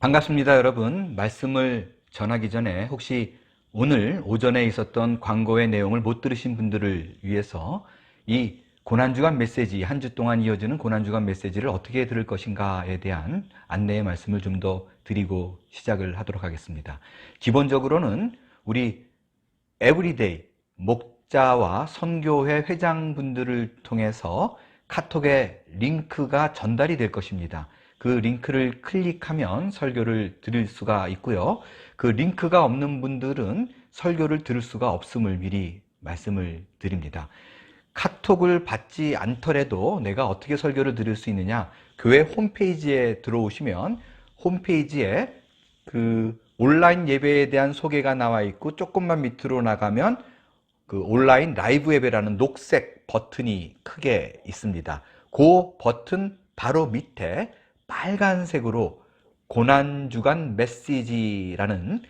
반갑습니다, 여러분. 말씀을 전하기 전에 혹시 오늘 오전에 있었던 광고의 내용을 못 들으신 분들을 위해서 이 고난주간 메시지, 한 주 동안 이어지는 고난주간 메시지를 어떻게 들을 것인가에 대한 안내의 말씀을 좀 더 드리고 시작을 하도록 하겠습니다. 기본적으로는 우리 에브리데이 목자와 선교회 회장분들을 통해서 카톡에 링크가 전달이 될 것입니다. 그 링크를 클릭하면 설교를 들을 수가 있고요. 그 링크가 없는 분들은 설교를 들을 수가 없음을 미리 말씀을 드립니다. 카톡을 받지 않더라도 내가 어떻게 설교를 들을 수 있느냐? 교회 홈페이지에 들어오시면 홈페이지에 그 온라인 예배에 대한 소개가 나와 있고, 조금만 밑으로 나가면 그 온라인 라이브 예배라는 녹색 버튼이 크게 있습니다. 그 버튼 바로 밑에 빨간색으로 고난주간 메시지라는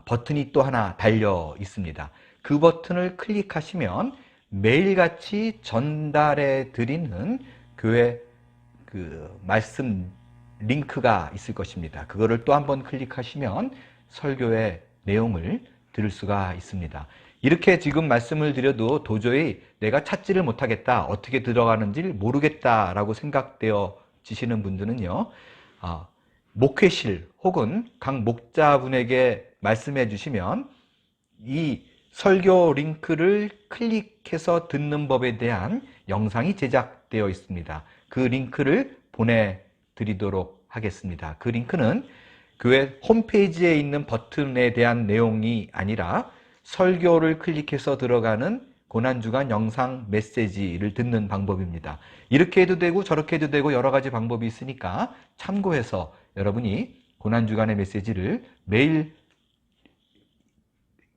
버튼이 또 하나 달려 있습니다. 그 버튼을 클릭하시면 매일같이 전달해 드리는 교회 그 말씀 링크가 있을 것입니다. 그거를 또 한번 클릭하시면 설교의 내용을 들을 수가 있습니다. 이렇게 지금 말씀을 드려도 도저히 내가 찾지를 못하겠다, 어떻게 들어가는지 모르겠다라고 생각되어 지시는 분들은요, 목회실 혹은 각 목자분에게 말씀해 주시면 이 설교 링크를 클릭해서 듣는 법에 대한 영상이 제작되어 있습니다. 그 링크를 보내드리도록 하겠습니다. 그 링크는 교회 홈페이지에 있는 버튼에 대한 내용이 아니라 설교를 클릭해서 들어가는 고난주간 영상 메시지를 듣는 방법입니다. 이렇게 해도 되고 저렇게 해도 되고 여러 가지 방법이 있으니까 참고해서 여러분이 고난주간의 메시지를 매일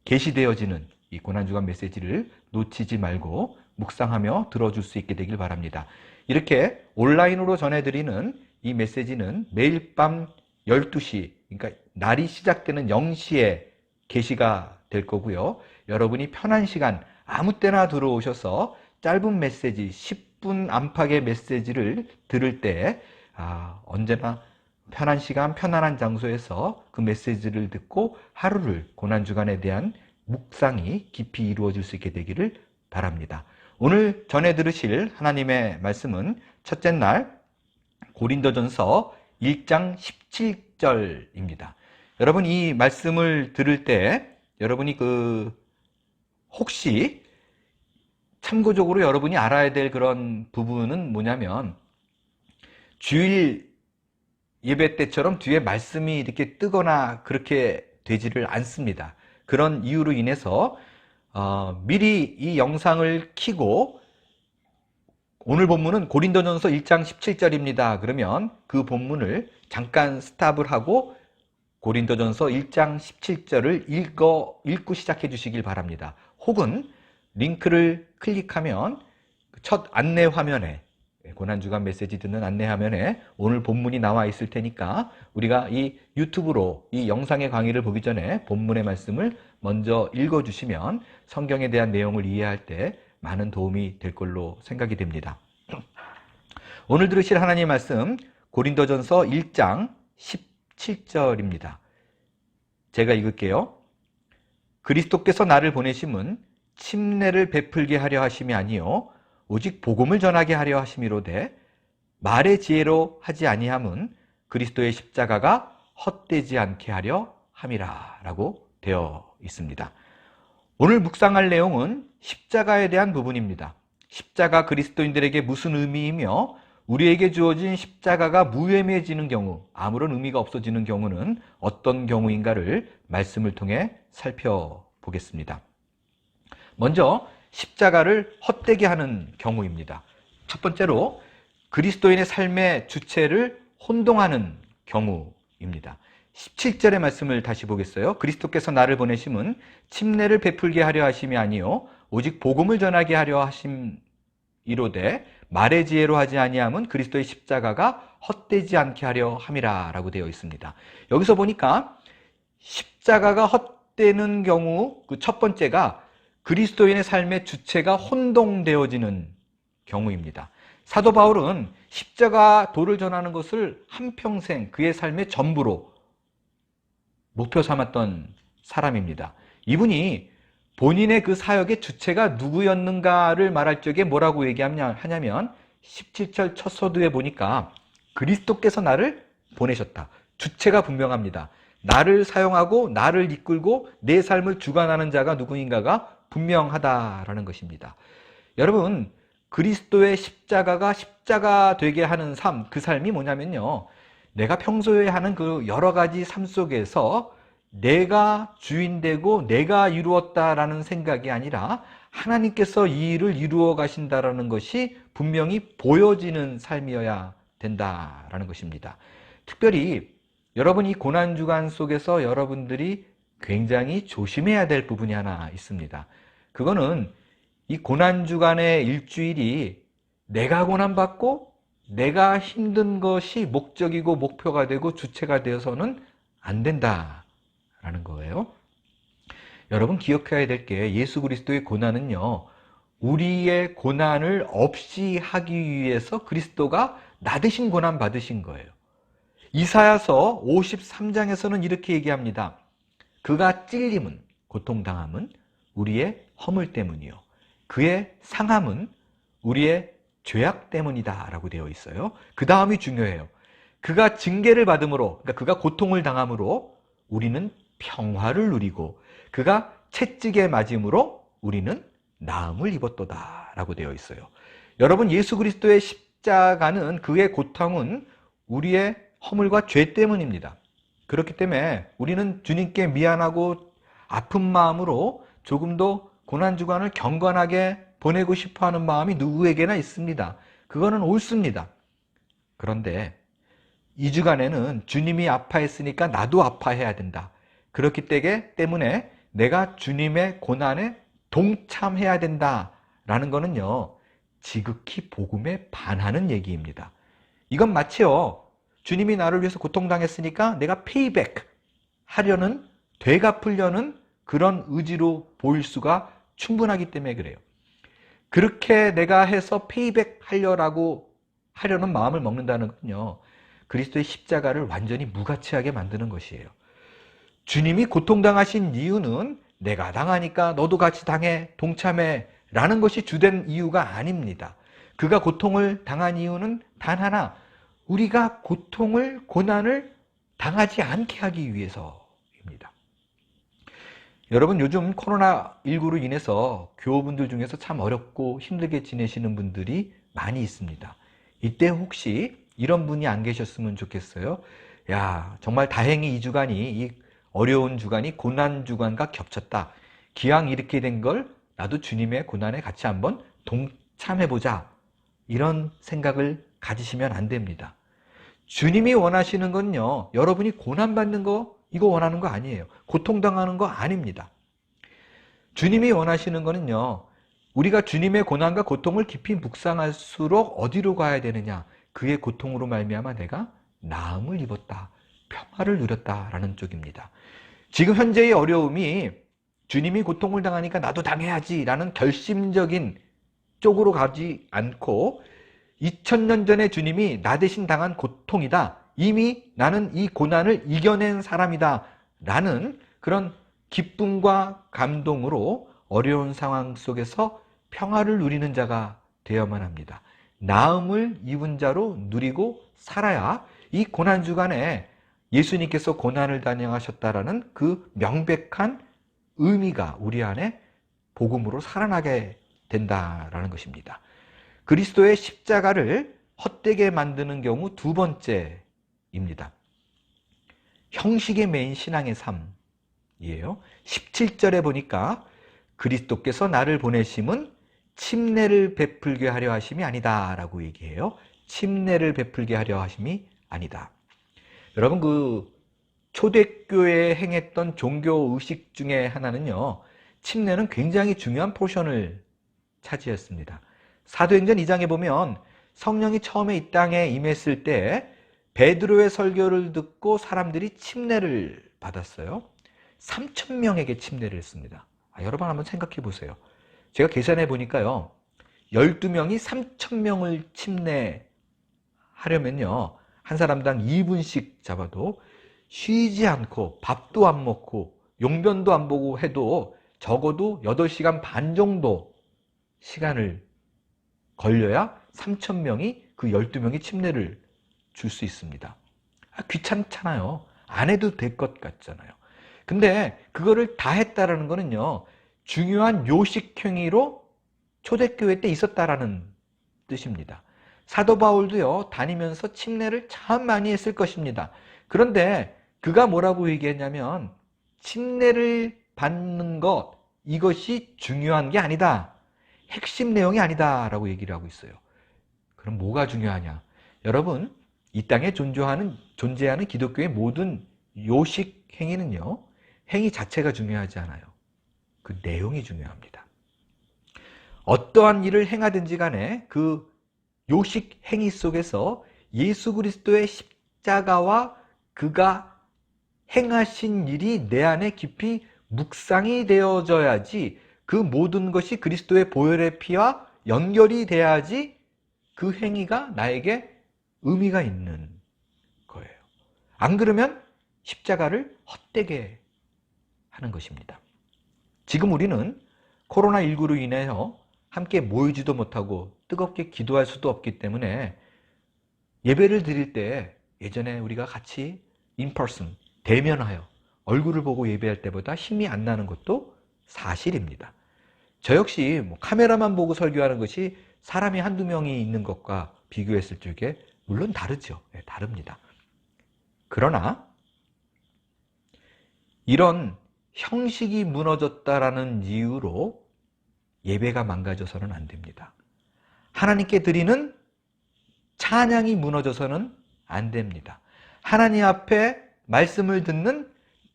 게시되어지는 이 고난주간 메시지를 놓치지 말고 묵상하며 들어줄 수 있게 되길 바랍니다. 이렇게 온라인으로 전해드리는 이 메시지는 매일 밤 12시, 그러니까 날이 시작되는 0시에 게시가 될 거고요. 여러분이 편한 시간 아무 때나 들어오셔서 짧은 메시지 10분 안팎의 메시지를 들을 때 언제나 편한 시간 편안한 장소에서 그 메시지를 듣고 하루를 고난주간에 대한 묵상이 깊이 이루어질 수 있게 되기를 바랍니다. 오늘 전해 들으실 하나님의 말씀은 첫째 날 고린도전서 1장 17절입니다. 여러분, 이 말씀을 들을 때 여러분이 혹시 참고적으로 여러분이 알아야 될 그런 부분은 뭐냐면, 주일 예배 때처럼 뒤에 말씀이 이렇게 뜨거나 그렇게 되지를 않습니다. 그런 이유로 인해서 미리 이 영상을 켜고 오늘 본문은 고린도전서 1장 17절입니다. 그러면 그 본문을 잠깐 스탑을 하고 고린도전서 1장 17절을 읽고 시작해 주시길 바랍니다. 혹은 링크를 클릭하면 첫 안내 화면에, 고난주간 메시지 듣는 안내 화면에 오늘 본문이 나와 있을 테니까 우리가 이 유튜브로 이 영상의 강의를 보기 전에 본문의 말씀을 먼저 읽어주시면 성경에 대한 내용을 이해할 때 많은 도움이 될 걸로 생각이 됩니다. 오늘 들으실 하나님의 말씀 고린도전서 1장 17절입니다. 제가 읽을게요. 그리스도께서 나를 보내심은 침례를 베풀게 하려 하심이 아니요 오직 복음을 전하게 하려 하심이로되 말의 지혜로 하지 아니함은 그리스도의 십자가가 헛되지 않게 하려 함이라 라고 되어 있습니다. 오늘 묵상할 내용은 십자가에 대한 부분입니다. 십자가 그리스도인들에게 무슨 의미이며 우리에게 주어진 십자가가 무의미해지는 경우, 아무런 의미가 없어지는 경우는 어떤 경우인가를 말씀을 통해 살펴보겠습니다. 먼저 십자가를 헛되게 하는 경우입니다. 첫 번째로 그리스도인의 삶의 주체를 혼동하는 경우입니다. 17절의 말씀을 다시 보겠어요. 그리스도께서 나를 보내심은 침례를 베풀게 하려 하심이 아니요 오직 복음을 전하게 하려 하심이로되 말의 지혜로 하지 아니함은 그리스도의 십자가가 헛되지 않게 하려 함이라 라고 되어 있습니다. 여기서 보니까 십자가가 헛되는 경우 그 첫 번째가 그리스도인의 삶의 주체가 혼동되어지는 경우입니다. 사도 바울은 십자가 도를 전하는 것을 한평생 그의 삶의 전부로 목표 삼았던 사람입니다. 이분이 본인의 그 사역의 주체가 누구였는가를 말할 적에 뭐라고 얘기하냐면 17절 첫 서두에 보니까 그리스도께서 나를 보내셨다. 주체가 분명합니다. 나를 사용하고 나를 이끌고 내 삶을 주관하는 자가 누구인가가 분명하다라는 것입니다. 여러분, 그리스도의 십자가가 십자가 되게 하는 삶, 그 삶이 뭐냐면요, 내가 평소에 하는 그 여러 가지 삶 속에서 내가 주인 되고 내가 이루었다라는 생각이 아니라 하나님께서 이 일을 이루어 가신다라는 것이 분명히 보여지는 삶이어야 된다라는 것입니다. 특별히 여러분, 이 고난주간 속에서 여러분들이 굉장히 조심해야 될 부분이 하나 있습니다. 그거는 이 고난주간의 일주일이 내가 고난받고 내가 힘든 것이 목적이고 목표가 되고 주체가 되어서는 안 된다라는 거예요. 여러분, 기억해야 될 게 예수 그리스도의 고난은요, 우리의 고난을 없이 하기 위해서 그리스도가 나 대신 고난 받으신 거예요. 이사야서 53장에서는 이렇게 얘기합니다. 그가 찔림은, 고통당함은 우리의 허물 때문이요, 그의 상함은 우리의 죄악 때문이다 라고 되어 있어요. 그 다음이 중요해요. 그가 징계를 받음으로, 그러니까 그가 고통을 당함으로 우리는 평화를 누리고 그가 채찍에 맞음으로 우리는 나음을 입었도다 라고 되어 있어요. 여러분, 예수 그리스도의 십자가는, 그의 고통은 우리의 허물과 죄 때문입니다. 그렇기 때문에 우리는 주님께 미안하고 아픈 마음으로 조금 더 고난주간을 경건하게 보내고 싶어하는 마음이 누구에게나 있습니다. 그거는 옳습니다. 그런데 이 주간에는 주님이 아파했으니까 나도 아파해야 된다. 그렇기 때문에 내가 주님의 고난에 동참해야 된다라는 거는요, 지극히 복음에 반하는 얘기입니다. 이건 마치요, 주님이 나를 위해서 고통당했으니까 내가 페이백 하려는, 되갚으려는 그런 의지로 보일 수가 충분하기 때문에 그래요. 그렇게 내가 해서 페이백 하려는 마음을 먹는다는 건요, 그리스도의 십자가를 완전히 무가치하게 만드는 것이에요. 주님이 고통당하신 이유는 내가 당하니까 너도 같이 당해, 동참해 라는 것이 주된 이유가 아닙니다. 그가 고통을 당한 이유는 단 하나, 우리가 고통을, 고난을 당하지 않게 하기 위해서입니다. 여러분, 요즘 코로나19로 인해서 교우분들 중에서 참 어렵고 힘들게 지내시는 분들이 많이 있습니다. 이때 혹시 이런 분이 안 계셨으면 좋겠어요. 야, 정말 다행히 이 주간이, 이 어려운 주간이 고난 주간과 겹쳤다. 기왕 이렇게 된 걸 나도 주님의 고난에 같이 한번 동참해보자. 이런 생각을 가지시면 안 됩니다. 주님이 원하시는 건요, 여러분이 고난받는 거, 이거 원하는 거 아니에요. 고통당하는 거 아닙니다. 주님이 원하시는 거는요, 우리가 주님의 고난과 고통을 깊이 묵상할수록 어디로 가야 되느냐, 그의 고통으로 말미암아 내가 나음을 입었다, 평화를 누렸다라는 쪽입니다. 지금 현재의 어려움이 주님이 고통을 당하니까 나도 당해야지 라는 결심적인 쪽으로 가지 않고 2000년 전에 주님이 나 대신 당한 고통이다, 이미 나는 이 고난을 이겨낸 사람이다 라는 그런 기쁨과 감동으로 어려운 상황 속에서 평화를 누리는 자가 되어야만 합니다. 나음을 입은 자로 누리고 살아야 이 고난주간에 예수님께서 고난을 단행하셨다라는 그 명백한 의미가 우리 안에 복음으로 살아나게 된다라는 것입니다. 그리스도의 십자가를 헛되게 만드는 경우 두 번째입니다. 형식에 매인 신앙의 삶이에요. 17절에 보니까 그리스도께서 나를 보내심은 침례를 베풀게 하려 하심이 아니다 라고 얘기해요. 침례를 베풀게 하려 하심이 아니다. 여러분, 그 초대교회에 행했던 종교 의식 중에 하나는요, 침례는 굉장히 중요한 포션을 차지했습니다. 사도행전 2장에 보면 성령이 처음에 이 땅에 임했을 때 베드로의 설교를 듣고 사람들이 침례를 받았어요. 3,000명에게 침례를 했습니다. 여러분 한번 생각해 보세요. 제가 계산해 보니까요, 12명이 3,000명을 침례하려면요, 한 사람당 2분씩 잡아도 쉬지 않고 밥도 안 먹고 용변도 안 보고 해도 적어도 8시간 반 정도 시간을 걸려야 3,000명이 그 12명이 침례를 줄 수 있습니다. 귀찮잖아요. 안 해도 될 것 같잖아요. 근데 그거를 다 했다라는 거는요, 중요한 요식 행위로 초대교회 때 있었다라는 뜻입니다. 사도 바울도요, 다니면서 침례를 참 많이 했을 것입니다. 그런데 그가 뭐라고 얘기했냐면, 침례를 받는 것, 이것이 중요한 게 아니다. 핵심 내용이 아니다 라고 얘기를 하고 있어요. 그럼 뭐가 중요하냐? 여러분, 이 땅에 존재하는 기독교의 모든 요식 행위는요, 행위 자체가 중요하지 않아요. 그 내용이 중요합니다. 어떠한 일을 행하든지 간에 그 요식 행위 속에서 예수 그리스도의 십자가와 그가 행하신 일이 내 안에 깊이 묵상이 되어져야지, 그 모든 것이 그리스도의 보혈의 피와 연결이 돼야지 그 행위가 나에게 의미가 있는 거예요. 안 그러면 십자가를 헛되게 하는 것입니다. 지금 우리는 코로나19로 인해서 함께 모이지도 못하고 뜨겁게 기도할 수도 없기 때문에 예배를 드릴 때 예전에 우리가 같이 인퍼슨, 대면하여 얼굴을 보고 예배할 때보다 힘이 안 나는 것도 사실입니다. 저 역시 카메라만 보고 설교하는 것이 사람이 한두 명이 있는 것과 비교했을 적에 물론 다르죠. 네, 다릅니다. 그러나 이런 형식이 무너졌다라는 이유로 예배가 망가져서는 안 됩니다. 하나님께 드리는 찬양이 무너져서는 안 됩니다. 하나님 앞에 말씀을 듣는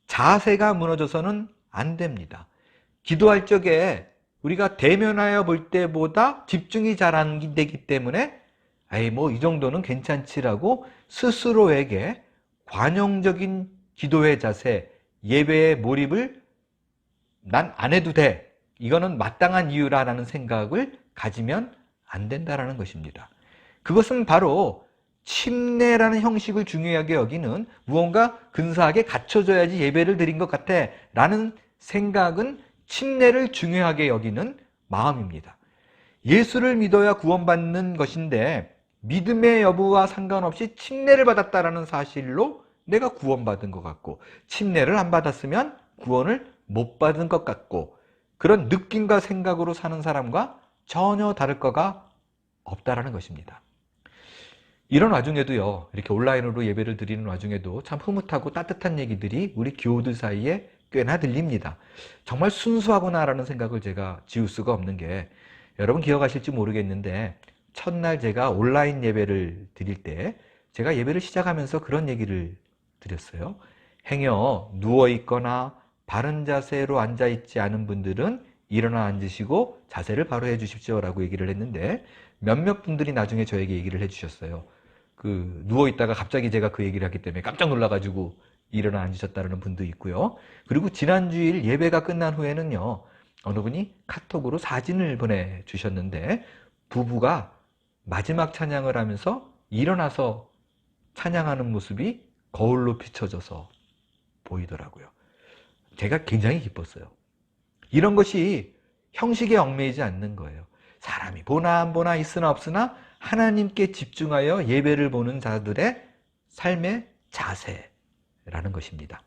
자세가 무너져서는 안 됩니다. 기도할 적에 우리가 대면하여 볼 때보다 집중이 잘 안 되기 때문에 이 정도는 괜찮지라고 스스로에게 관용적인 기도의 자세, 예배의 몰입을 난 안 해도 돼, 이거는 마땅한 이유라는 생각을 가지면 안 된다라는 것입니다. 그것은 바로 침례라는 형식을 중요하게 여기는, 무언가 근사하게 갖춰져야지 예배를 드린 것 같아 라는 생각은 침례를 중요하게 여기는 마음입니다. 예수를 믿어야 구원받는 것인데 믿음의 여부와 상관없이 침례를 받았다라는 사실로 내가 구원받은 것 같고, 침례를 안 받았으면 구원을 못 받은 것 같고, 그런 느낌과 생각으로 사는 사람과 전혀 다를 거가 없다라는 것입니다. 이런 와중에도요, 이렇게 온라인으로 예배를 드리는 와중에도 참 흐뭇하고 따뜻한 얘기들이 우리 교우들 사이에 꽤나 들립니다. 정말 순수하구나라는 생각을 제가 지울 수가 없는 게, 여러분 기억하실지 모르겠는데 첫날 제가 온라인 예배를 드릴 때 제가 예배를 시작하면서 그런 얘기를 드렸어요. 행여 누워있거나 바른 자세로 앉아있지 않은 분들은 일어나 앉으시고 자세를 바로 해주십시오 라고 얘기를 했는데, 몇몇 분들이 나중에 저에게 얘기를 해주셨어요. 누워있다가 갑자기 제가 그 얘기를 했기 때문에 깜짝 놀라가지고 일어나 앉으셨다는 분도 있고요. 그리고 지난주일 예배가 끝난 후에는요, 어느 분이 카톡으로 사진을 보내주셨는데 부부가 마지막 찬양을 하면서 일어나서 찬양하는 모습이 거울로 비춰져서 보이더라고요. 제가 굉장히 기뻤어요. 이런 것이 형식에 얽매이지 않는 거예요. 사람이 보나 안 보나 있으나 없으나 하나님께 집중하여 예배를 보는 자들의 삶의 자세라는 것입니다.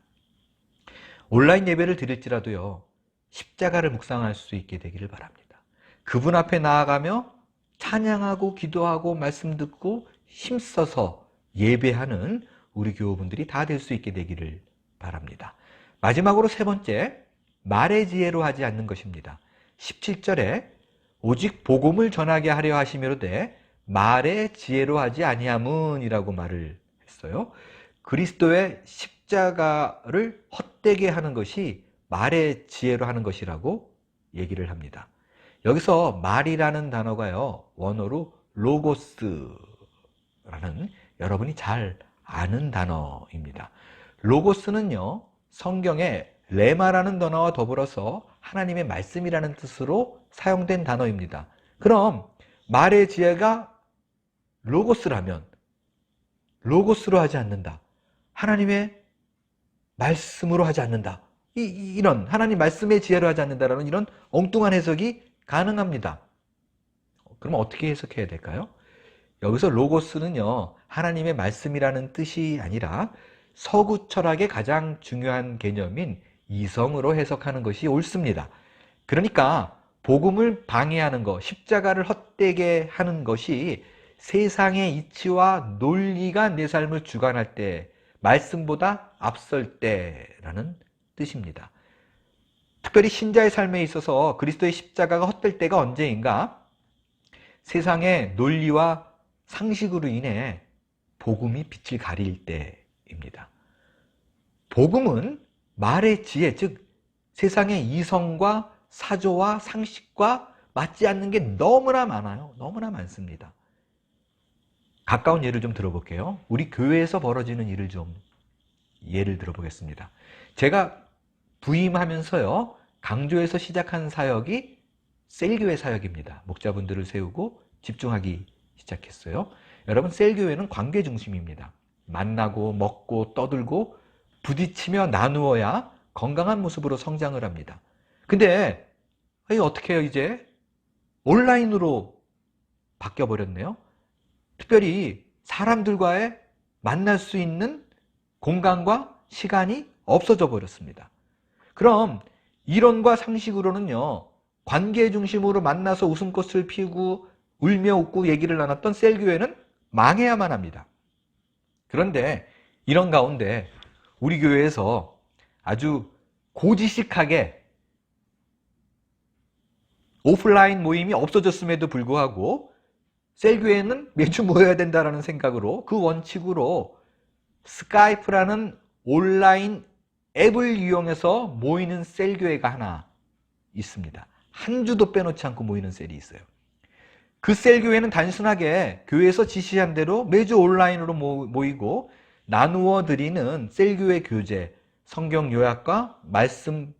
온라인 예배를 드릴지라도요, 십자가를 묵상할 수 있게 되기를 바랍니다. 그분 앞에 나아가며 찬양하고 기도하고 말씀 듣고 힘써서 예배하는 우리 교우분들이 다 될 수 있게 되기를 바랍니다. 마지막으로 세 번째, 말의 지혜로 하지 않는 것입니다. 17절에 오직 복음을 전하게 하려 하시미로되 말의 지혜로 하지 아니함은 이라고 말을 했어요. 그리스도의 십자가를 헛되게 하는 것이 말의 지혜로 하는 것이라고 얘기를 합니다. 여기서 말이라는 단어가요, 원어로 로고스라는 여러분이 잘 아는 단어입니다. 로고스는요, 성경에 레마라는 단어와 더불어서 하나님의 말씀이라는 뜻으로 사용된 단어입니다. 그럼 말의 지혜가 로고스라면 로고스로 하지 않는다, 하나님의 말씀으로 하지 않는다. 이런 하나님 말씀의 지혜로 하지 않는다라는 이런 엉뚱한 해석이 가능합니다. 그럼 어떻게 해석해야 될까요? 여기서 로고스는요, 하나님의 말씀이라는 뜻이 아니라 서구 철학의 가장 중요한 개념인 이성으로 해석하는 것이 옳습니다. 그러니까 복음을 방해하는 것, 십자가를 헛되게 하는 것이 세상의 이치와 논리가 내 삶을 주관할 때, 말씀보다 앞설 때라는 뜻입니다. 특별히 신자의 삶에 있어서 그리스도의 십자가가 헛될 때가 언제인가? 세상의 논리와 상식으로 인해 복음이 빛을 가릴 때입니다. 복음은 말의 지혜, 즉 세상의 이성과 사조와 상식과 맞지 않는 게 너무나 많아요. 너무나 많습니다. 가까운 예를 좀 들어볼게요. 우리 교회에서 벌어지는 일을 좀 예를 들어보겠습니다. 제가 부임하면서요, 강조해서 시작한 사역이 셀교회 사역입니다. 목자분들을 세우고 집중하기 시작했어요. 여러분, 셀교회는 관계 중심입니다. 만나고 먹고 떠들고 부딪히며 나누어야 건강한 모습으로 성장을 합니다. 근데 어떻게 해요? 이제 온라인으로 바뀌어버렸네요. 특별히 사람들과의 만날 수 있는 공간과 시간이 없어져 버렸습니다. 그럼 이론과 상식으로는요, 관계 중심으로 만나서 웃음꽃을 피우고 울며 웃고 얘기를 나눴던 셀교회는 망해야만 합니다. 그런데 이런 가운데 우리 교회에서 아주 고지식하게 오프라인 모임이 없어졌음에도 불구하고 셀교회는 매주 모여야 된다는 생각으로, 그 원칙으로 스카이프라는 온라인 앱을 이용해서 모이는 셀교회가 하나 있습니다. 한 주도 빼놓지 않고 모이는 셀이 있어요. 그 셀교회는 단순하게 교회에서 지시한 대로 매주 온라인으로 모이고 나누어 드리는 셀교회 교재, 성경 요약과 말씀에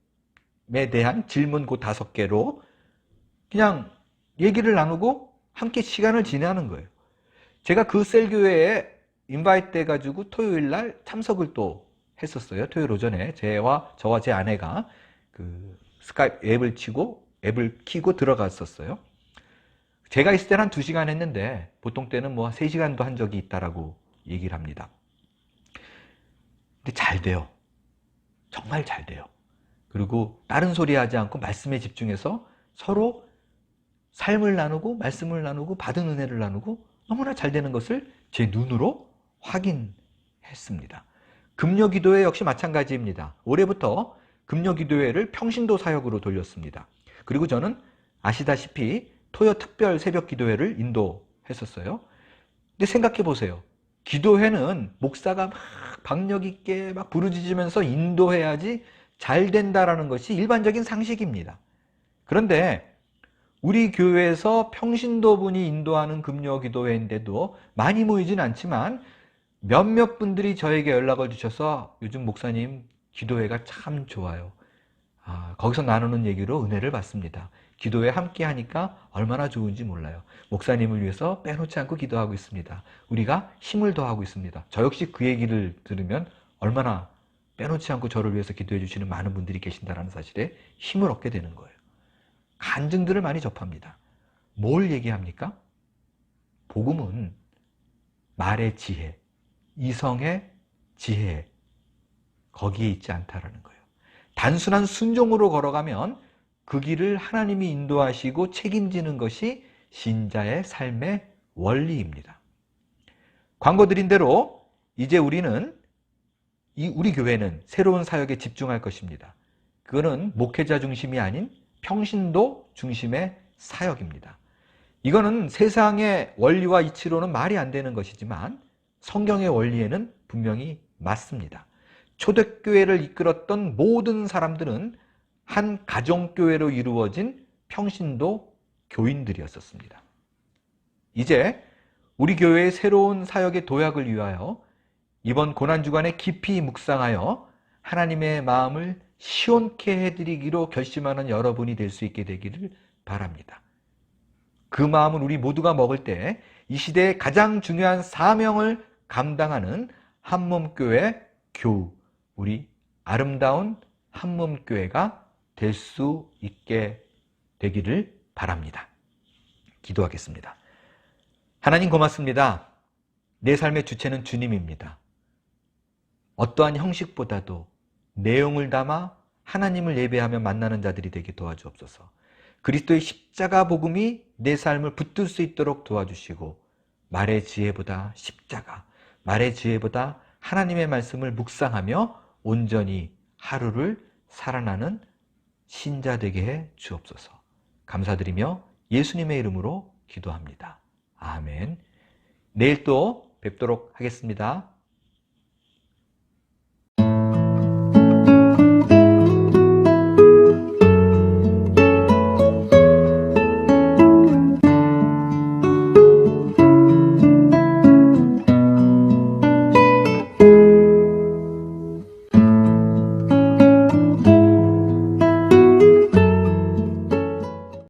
대한 질문 그 5개로 그냥 얘기를 나누고 함께 시간을 지내는 거예요. 제가 그 셀교회에 인바이트 돼가지고 토요일 날 참석을 또 했었어요. 토요일 오전에 저와 제 아내가 그 스카이프 앱을 키고 들어갔었어요. 제가 있을 때는 한 2시간 했는데 보통 때는 뭐 3시간도 한 적이 있다라고 얘기를 합니다. 근데 잘 돼요. 정말 잘 돼요. 그리고 다른 소리 하지 않고 말씀에 집중해서 서로 삶을 나누고 말씀을 나누고 받은 은혜를 나누고 너무나 잘 되는 것을 제 눈으로 확인했습니다. 금요기도회 역시 마찬가지입니다. 올해부터 금요기도회를 평신도 사역으로 돌렸습니다. 그리고 저는 아시다시피 토요 특별 새벽 기도회를 인도했었어요. 근데 생각해 보세요. 기도회는 목사가 막 박력 있게 막 부르짖으면서 인도해야지 잘 된다라는 것이 일반적인 상식입니다. 그런데 우리 교회에서 평신도 분이 인도하는 금요 기도회인데도 많이 모이진 않지만 몇몇 분들이 저에게 연락을 주셔서 요즘 목사님 기도회가 참 좋아요. 거기서 나누는 얘기로 은혜를 받습니다. 기도회 함께 하니까 얼마나 좋은지 몰라요. 목사님을 위해서 빼놓지 않고 기도하고 있습니다. 우리가 힘을 더하고 있습니다. 저 역시 그 얘기를 들으면 얼마나 빼놓지 않고 저를 위해서 기도해 주시는 많은 분들이 계신다는 사실에 힘을 얻게 되는 거예요. 간증들을 많이 접합니다. 뭘 얘기합니까? 복음은 말의 지혜, 이성의 지혜, 거기에 있지 않다라는 거예요. 단순한 순종으로 걸어가면 그 길을 하나님이 인도하시고 책임지는 것이 신자의 삶의 원리입니다. 광고 드린 대로 이제 우리 교회는 새로운 사역에 집중할 것입니다. 그거는 목회자 중심이 아닌 평신도 중심의 사역입니다. 이거는 세상의 원리와 이치로는 말이 안 되는 것이지만 성경의 원리에는 분명히 맞습니다. 초대교회를 이끌었던 모든 사람들은 한 가정교회로 이루어진 평신도 교인들이었습니다. 이제 우리 교회의 새로운 사역의 도약을 위하여 이번 고난주간에 깊이 묵상하여 하나님의 마음을 시원케 해드리기로 결심하는 여러분이 될 수 있게 되기를 바랍니다. 그 마음은 우리 모두가 먹을 때 이 시대의 가장 중요한 사명을 감당하는 한몸교회 교우, 우리 아름다운 한몸교회가 될 수 있게 되기를 바랍니다. 기도하겠습니다. 하나님 고맙습니다. 내 삶의 주체는 주님입니다. 어떠한 형식보다도 내용을 담아 하나님을 예배하며 만나는 자들이 되게 도와주옵소서. 그리스도의 십자가 복음이 내 삶을 붙들 수 있도록 도와주시고, 말의 지혜보다 십자가, 말의 지혜보다 하나님의 말씀을 묵상하며 온전히 하루를 살아나는 신자 되게 해 주옵소서. 감사드리며 예수님의 이름으로 기도합니다. 아멘. 내일 또 뵙도록 하겠습니다.